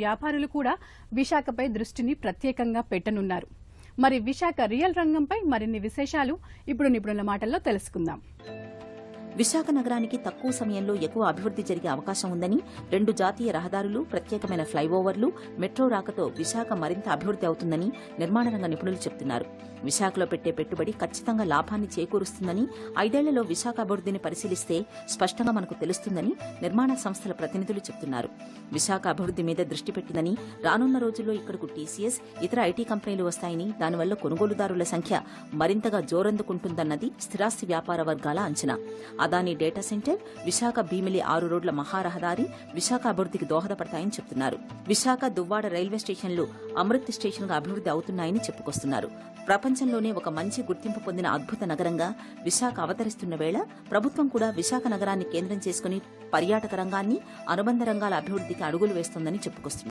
వ్యాపారులు కూడా విశాఖపై దృష్టిని ప్రత్యేకంగా పెట్టనున్నారు. మరి విశాఖ రియల్ రంగంపై మరిన్ని విశేషాలు ఇప్పుడు నిపుణుల మాటల్లో తెలుసుకుందాం. విశాఖ నగరానికి తక్కువ సమయంలో ఎక్కువ అభివృద్ది జరిగే అవకాశం ఉందని, 2 జాతీయ రహదారులు, ప్రత్యేకమైన ఫ్లైఓవర్లు, మెట్రో రాకతో విశాఖ మరింత అభివృద్ది అవుతుందని నిర్మాణ రంగ నిపుణులు చెబుతున్నారు. విశాఖలో పెట్టే పెట్టుబడి ఖచ్చితంగా లాభాన్ని చేకూరుస్తుందని, 5 ఏళ్లలో విశాఖ అభివృద్దిని పరిశీలిస్తే స్పష్టంగా మనకు తెలుస్తుందని నిర్మాణ సంస్థల ప్రతినిధులు చెబుతున్నారు. విశాఖ అభివృద్ది మీద దృష్టి పెట్టిందని, రానున్న రోజుల్లో ఇక్కడకు టీసీఎస్, ఇతర ఐటీ కంపెనీలు వస్తాయని, దానివల్ల కొనుగోలుదారుల సంఖ్య మరింతగా జోరందుకుంటుందన్నది స్థిరాస్తి వ్యాపార వర్గాల అంచనా. అదానీ డేటా సెంటర్, విశాఖ భీమిలి 6 రోడ్ల మహారహదారి విశాఖ అభివృద్దికి దోహదపడతాయని చెబుతున్నారు. విశాఖ దువ్వాడ రైల్వే స్టేషన్లు అమృత్ స్టేషన్గా అభివృద్ది అవుతున్నాయని చెప్పుకొస్తున్నారు. ప్రపంచంలోనే ఒక మంచి గుర్తింపు పొందిన అద్భుత నగరంగా విశాఖ అవతరిస్తున్న వేళ ప్రభుత్వం కూడా విశాఖ నగరాన్ని కేంద్రం చేసుకుని పర్యాటక రంగాన్ని, అనుబంధ రంగాల అభివృద్దికి అడుగులు వేస్తోందని చెప్పుకొస్తున్నారు.